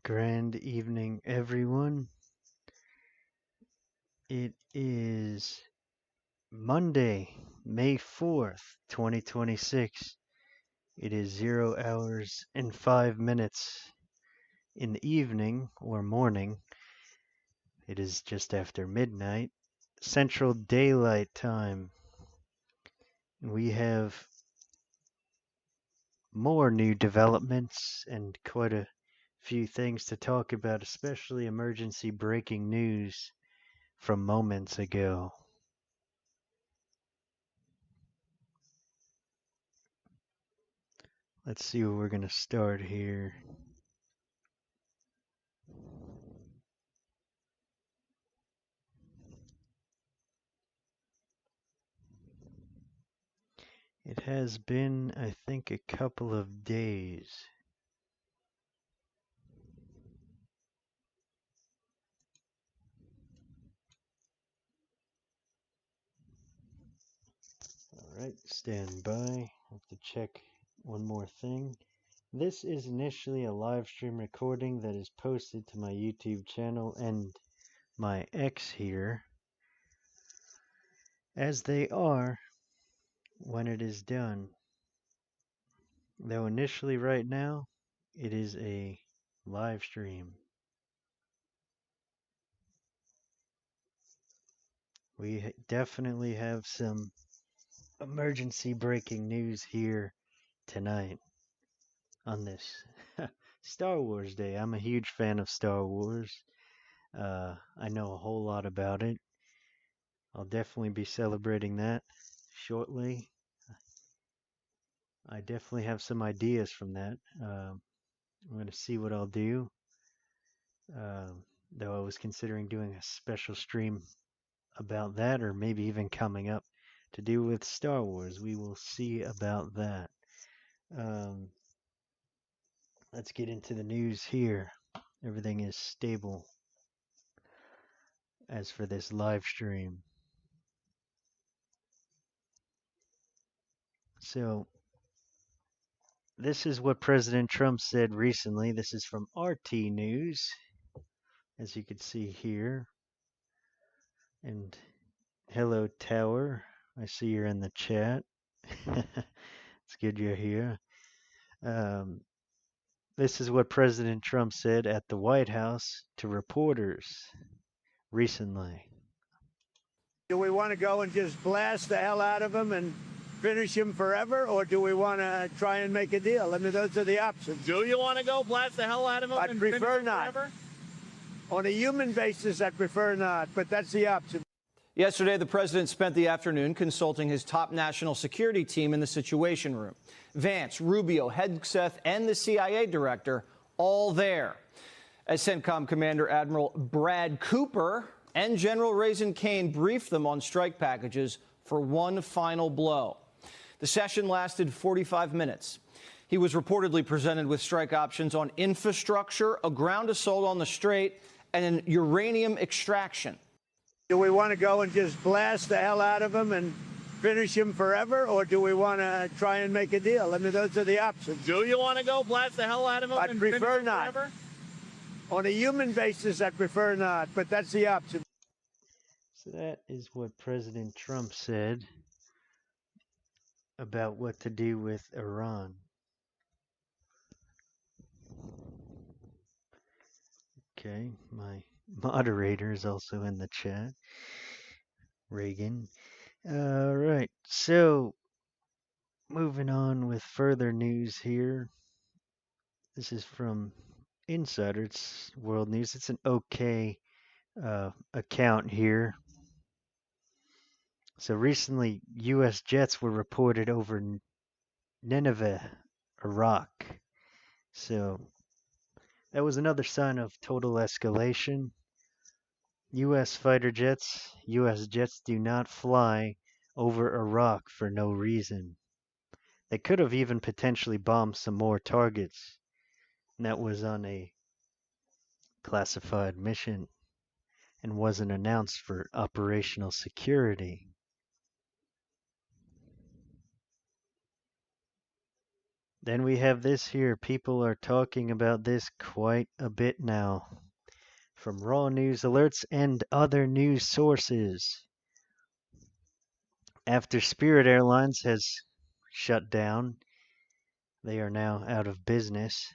Grand evening, everyone. It is Monday, May 4th, 2026. It is 0 hours and 5 minutes in the evening or morning. It is just after midnight, Central Daylight Time. We have more new developments and quite a few things to talk about, especially emergency breaking news from moments ago. Let's see where we're going to start here. It has been, I think, a couple of days. Alright, stand by. I have to check one more thing. This is initially a live stream recording that is posted to my YouTube channel and my X here, as they are when it is done. Though initially right now, it is a live stream. We definitely have some emergency breaking news here tonight on this Star Wars Day. I'm a huge fan of Star Wars. I know a whole lot about it. I'll definitely be celebrating that shortly. I definitely have some ideas from that. I'm going to see what I'll do. Though I was considering doing a special stream about that, or maybe even coming up to do with Star Wars. We will see about that. Let's get into the news here. Everything is stable as for this live stream. So, this is what President Trump said recently. This is from RT News, as you can see here. And hello, Tower. I see you're in the chat. It's good you're here. This is what President Trump said at the White House to reporters recently. Do we want to go and just blast the hell out of him and finish him forever, or do we want to try and make a deal? I mean, those are the options. Do you want to go blast the hell out of him? I'd and prefer finish him not. forever? On a human basis, I'd prefer not, but that's the option. Yesterday, the president spent the afternoon consulting his top national security team in the Situation Room. Vance, Rubio, Hegseth, and the CIA director all there. As CENTCOM Commander Admiral Brad Cooper and General Raising Kane briefed them on strike packages for one final blow. The session lasted 45 minutes. He was reportedly presented with strike options on infrastructure, a ground assault on the Strait, and an uranium extraction. Do we want to go and just blast the hell out of him and finish him forever, or do we want to try and make a deal? I mean, those are the options. Do you want to go blast the hell out of him? I'd and prefer finish him not. forever? On a human basis, I'd prefer not, but that's the option. So that is what President Trump said about what to do with Iran. Okay, my moderator is also in the chat, Reagan. All right, so moving on with further news here. This is from Insider, it's World News. It's an okay account here. So recently, U.S. jets were reported over Nineveh, Iraq. So that was another sign of total escalation. U.S. fighter jets, U.S. jets do not fly over Iraq for no reason. They could have even potentially bombed some more targets. And that was on a classified mission and wasn't announced for operational security. Then we have this here. People are talking about this quite a bit now. From raw news alerts and other news sources. After Spirit Airlines has shut down, they are now out of business.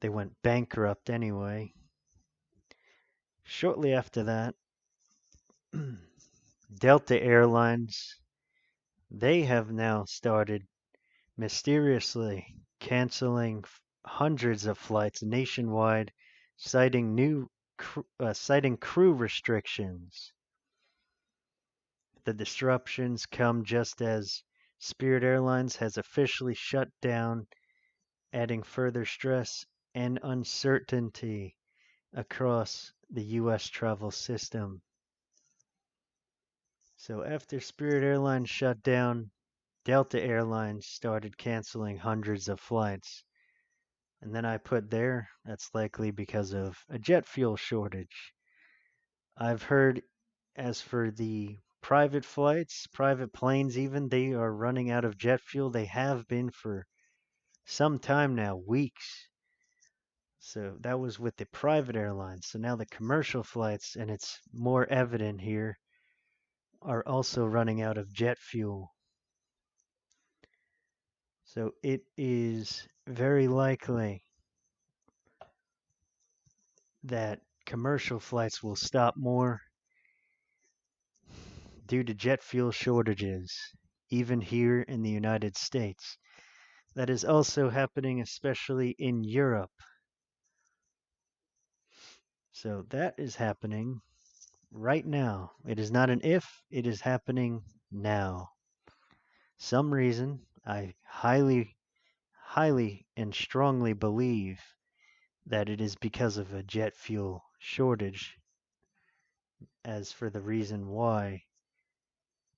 They went bankrupt anyway. Shortly after that, Delta Airlines, they have now started mysteriously canceling hundreds of flights nationwide, citing crew restrictions. The disruptions come just as Spirit Airlines has officially shut down, adding further stress and uncertainty across the U.S. travel system. So after Spirit Airlines shut down, Delta Airlines started canceling hundreds of flights. And then I put there, that's likely because of a jet fuel shortage. I've heard as for the private flights, private planes even, they are running out of jet fuel. They have been for some time now, weeks. So that was with the private airlines. So now the commercial flights, and it's more evident here, are also running out of jet fuel. So it is very likely that commercial flights will stop more due to jet fuel shortages, even here in the United States. That is also happening especially in Europe. So that is happening right now. It is not an if, it is happening now. Some reason, I highly and strongly believe that it is because of a jet fuel shortage. As for the reason why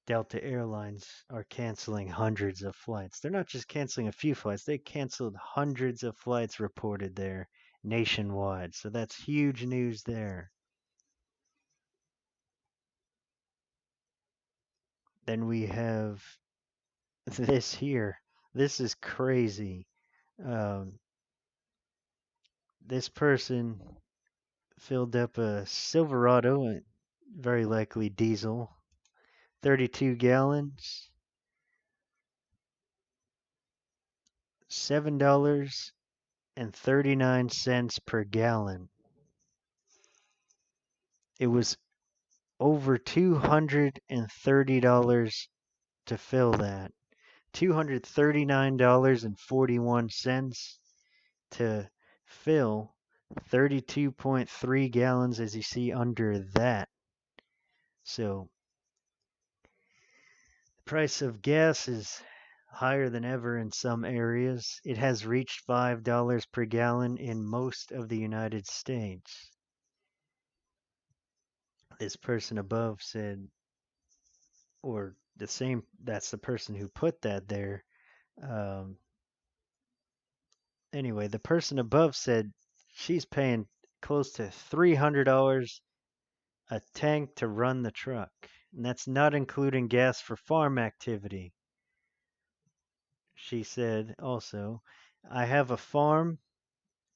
Delta Airlines are canceling hundreds of flights. They're not just canceling a few flights, they canceled hundreds of flights reported there nationwide. So that's huge news there. Then we have this here. This is crazy. This person filled up a Silverado, very likely diesel, 32 gallons, $7.39 per gallon. It was over $230 to fill that. $239.41 to fill 32.3 gallons, as you see under that. So the price of gas is higher than ever in some areas. It has reached $5 per gallon in most of the United States. This person above said, or that's the person who put that there. Anyway, the person above said she's paying close to $300 a tank to run the truck. And that's not including gas for farm activity. She said also, I have a farm.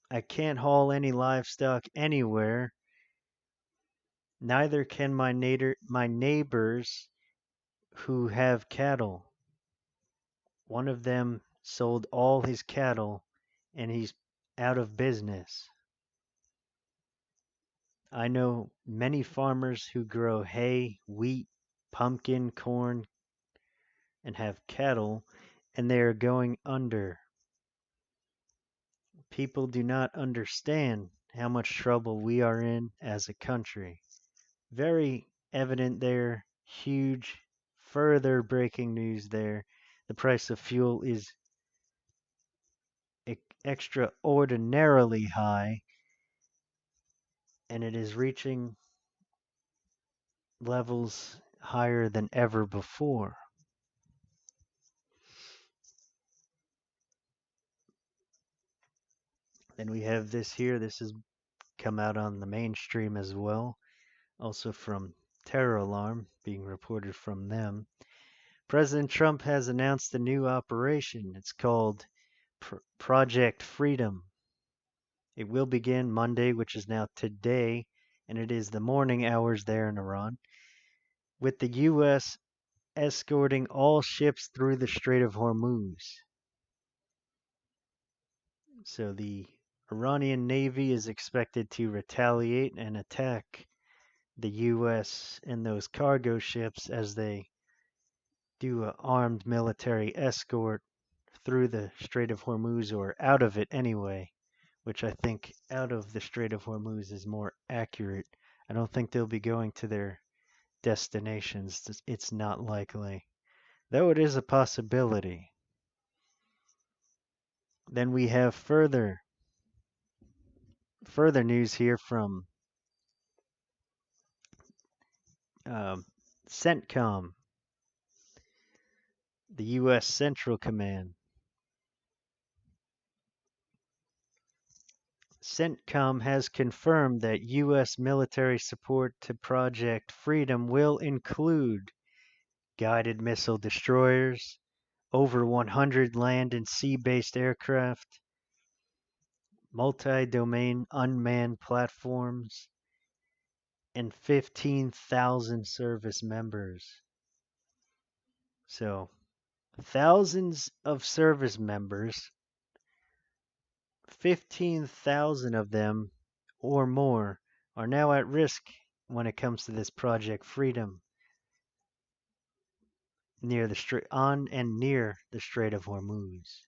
I can't haul any livestock anywhere. Neither can my neighbors who have cattle. One of them sold all his cattle and he's out of business. I know many farmers who grow hay, wheat, pumpkin, corn, and have cattle, and they are going under. People do not understand how much trouble we are in as a country. Very evident there, huge, further breaking news there. The price of fuel is extraordinarily high, and it is reaching levels higher than ever before. Then we have this here. This has come out on the mainstream as well, also from Terror Alarm, being reported from them. President Trump has announced a new operation. It's called Project Freedom. It will begin Monday, which is now today, and it is the morning hours there in Iran, with the U.S. escorting all ships through the Strait of Hormuz. So the Iranian Navy is expected to retaliate and attack the U.S. and those cargo ships as they do an armed military escort through the Strait of Hormuz, or out of it anyway, which I think out of the Strait of Hormuz is more accurate. I don't think they'll be going to their destinations. It's not likely, though it is a possibility. Then we have further news here from CENTCOM, the U.S. Central Command. CENTCOM has confirmed that U.S. military support to Project Freedom will include guided missile destroyers, over 100 land and sea-based aircraft, multi-domain unmanned platforms, and 15,000 service members. So, thousands of service members, 15,000 of them or more are now at risk when it comes to this Project Freedom near the Strait of Hormuz.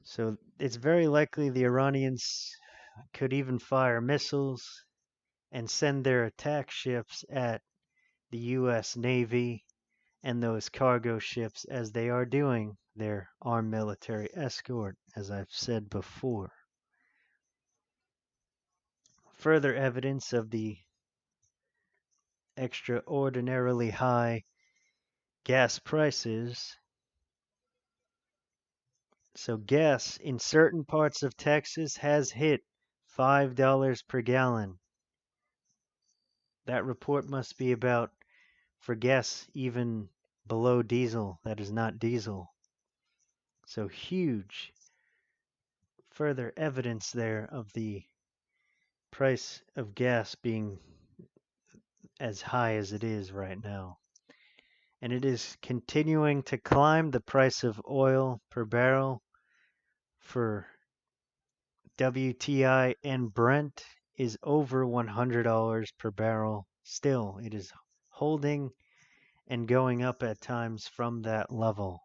So it's very likely the Iranians could even fire missiles and send their attack ships at the U.S. Navy and those cargo ships as they are doing their armed military escort, as I've said before. Further evidence of the extraordinarily high gas prices. So gas in certain parts of Texas has hit $5 per gallon. That report must be about for gas even below diesel that is not diesel. So huge further evidence there of the price of gas being as high as it is right now. And it is continuing to climb. The price of oil per barrel for WTI and Brent is over $100 per barrel. Still, it is holding and going up at times from that level,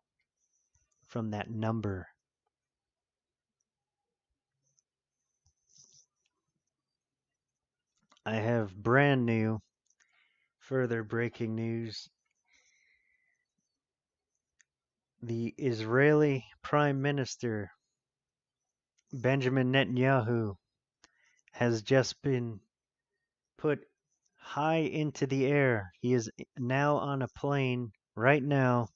from that number. I have brand new, further breaking news. The Israeli Prime Minister Benjamin Netanyahu has just been put high into the air. He is now on a plane right now,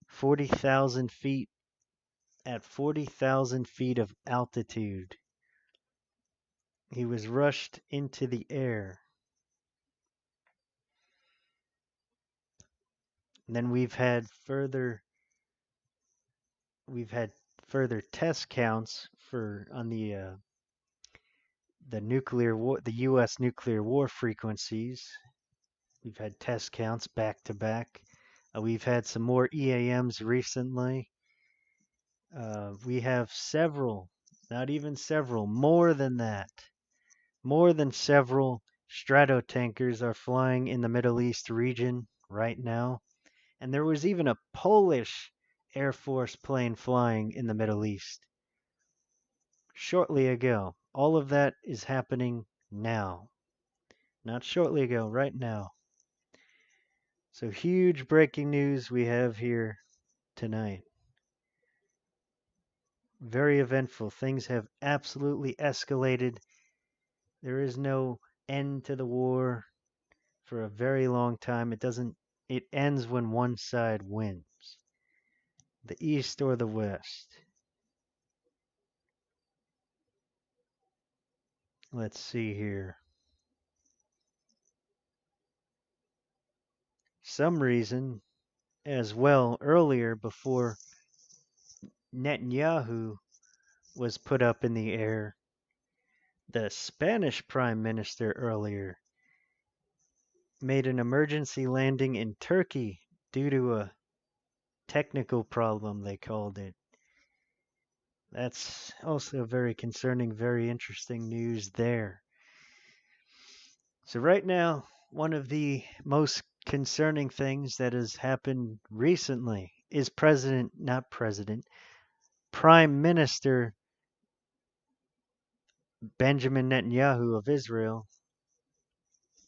40,000 feet, at 40,000 feet of altitude. He was rushed into the air. And then we've had further test counts on the nuclear war, the U.S. nuclear war frequencies. We've had test counts back to back. We've had some more EAMs recently. We have several, not even several, more than that. More than several Stratotankers are flying in the Middle East region right now. And there was even a Polish Air Force plane flying in the Middle East shortly ago. All of that is happening now. Not shortly ago, right now. So huge breaking news we have here tonight. Very eventful. Things have absolutely escalated. There is no end to the war for a very long time. It ends when one side wins. The East or the West. Let's see here. some reason as well earlier before Netanyahu was put up in the air, the Spanish prime minister earlier made an emergency landing in Turkey due to a technical problem, they called it. That's also very concerning, very interesting news there. So right now, one of the most concerning things that has happened recently is Prime Minister Benjamin Netanyahu of Israel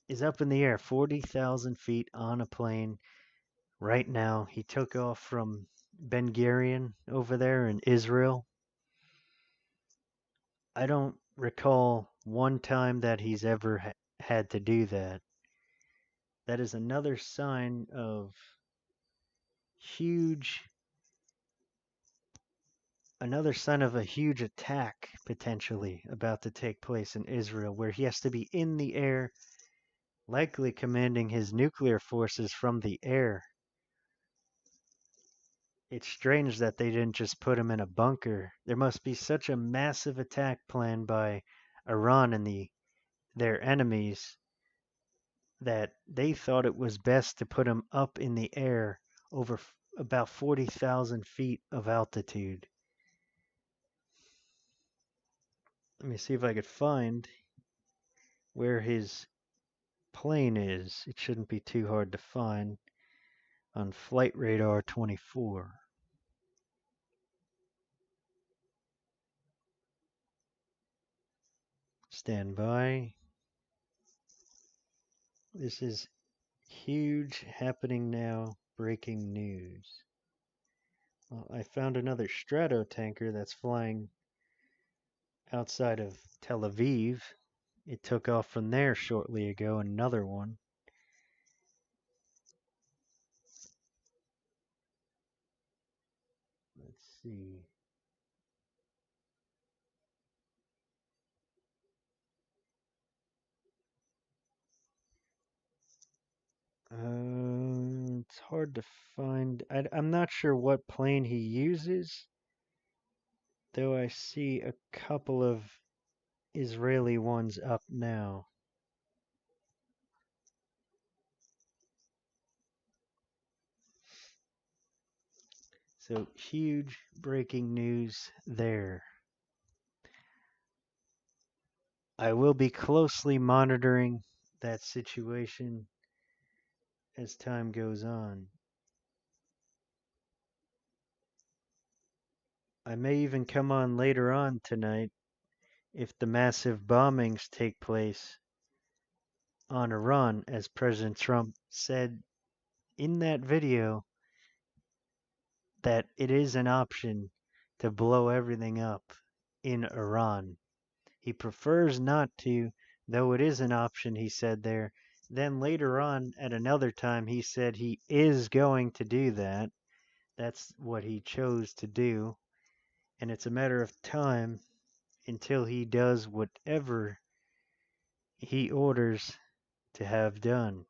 is up in the air, 40,000 feet on a plane right now. He took off from Ben Gurion over there in Israel. I don't recall one time that he's ever had to do that. That is another sign of a huge attack potentially about to take place in Israel, where he has to be in the air, likely commanding his nuclear forces from the air. It's strange that they didn't just put him in a bunker. There must be such a massive attack planned by Iran and their enemies that they thought it was best to put him up in the air over about 40,000 feet of altitude. Let me see if I could find where his plane is. It shouldn't be too hard to find on Flight Radar 24. Stand by. This is huge happening now, breaking news. Well, I found another Strato tanker that's flying outside of Tel Aviv. It took off from there shortly ago, another one. Let's see. It's hard to find. I'm not sure what plane he uses, though I see a couple of Israeli ones up now. So huge breaking news there. I will be closely monitoring that situation as time goes on. I may even come on later on tonight if the massive bombings take place on Iran, as President Trump said in that video, that it is an option to blow everything up in Iran. He prefers not to, though it is an option, he said there. Then later on, at another time, he said he is going to do that. That's what he chose to do. And it's a matter of time until he does whatever he orders to have done.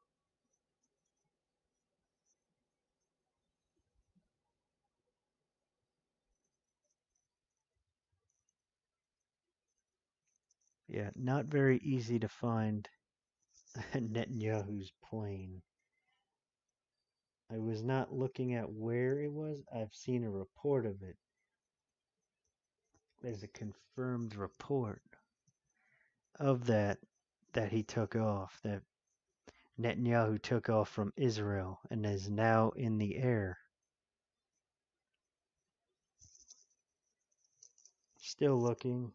Yeah, not very easy to find Netanyahu's plane. I was not looking at where it was. I've seen a report of it. There's a confirmed report of that he took off, that Netanyahu took off from Israel and is now in the air. Still looking.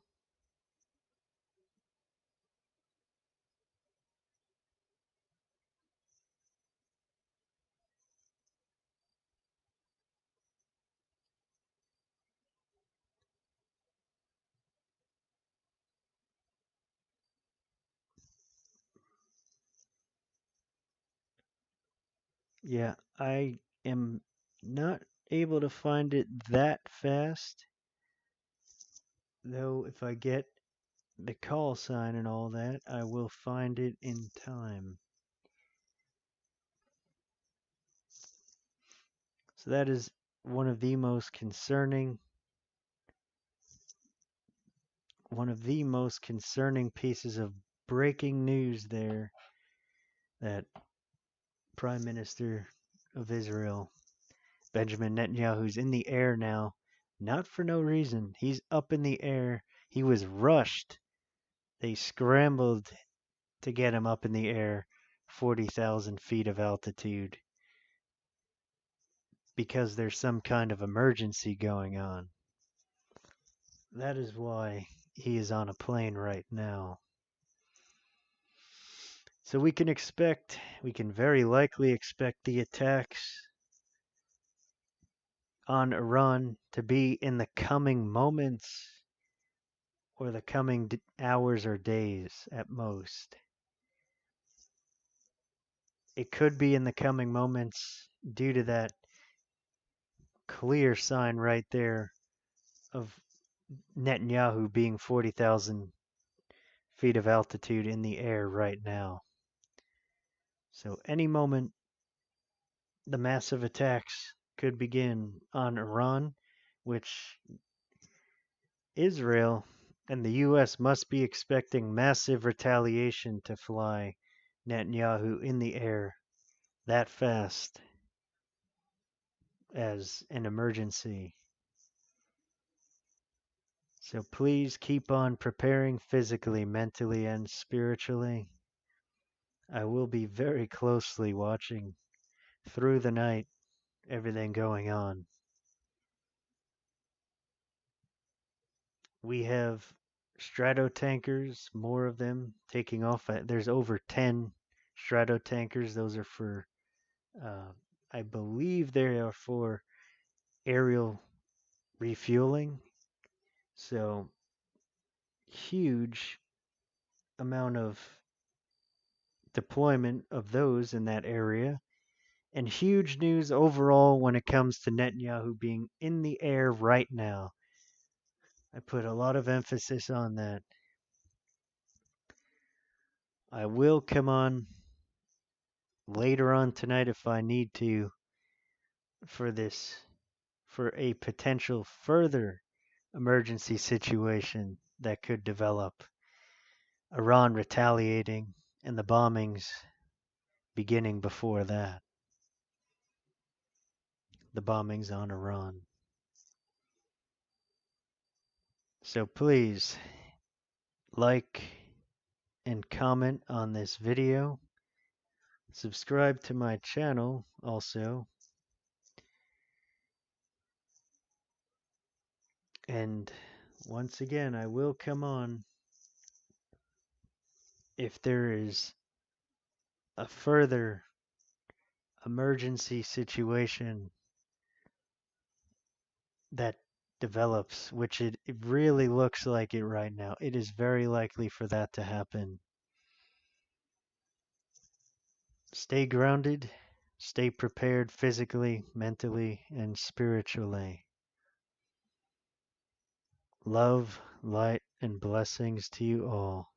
Yeah, I am not able to find it that fast. Though if I get the call sign and all that, I will find it in time. So that is one of the most concerning pieces of breaking news there, that Prime Minister of Israel, Benjamin Netanyahu's in the air now, not for no reason. He's up in the air. He was rushed. They scrambled to get him up in the air, 40,000 feet of altitude, because there's some kind of emergency going on. That is why he is on a plane right now. So we can very likely expect the attacks on Iran to be in the coming moments or the coming hours or days at most. It could be in the coming moments due to that clear sign right there of Netanyahu being 40,000 feet of altitude in the air right now. So any moment, the massive attacks could begin on Iran, which Israel and the U.S. must be expecting massive retaliation to fly Netanyahu in the air that fast as an emergency. So please keep on preparing physically, mentally, and spiritually. I will be very closely watching through the night everything going on. We have Stratotankers, more of them taking off. There's over 10 Stratotankers. Those are for, I believe they are for aerial refueling. So huge amount of deployment of those in that area. And huge news overall when it comes to Netanyahu being in the air right now. I put a lot of emphasis on that. I will come on later on tonight if I need to for a potential further emergency situation that could develop. Iran retaliating and the bombings beginning before that. The bombings on Iran. So please like and comment on this video. Subscribe to my channel also. And once again, I will come on if there is a further emergency situation that develops, which it really looks like it right now. It is very likely for that to happen. Stay grounded, stay prepared physically, mentally, and spiritually. Love, light, and blessings to you all.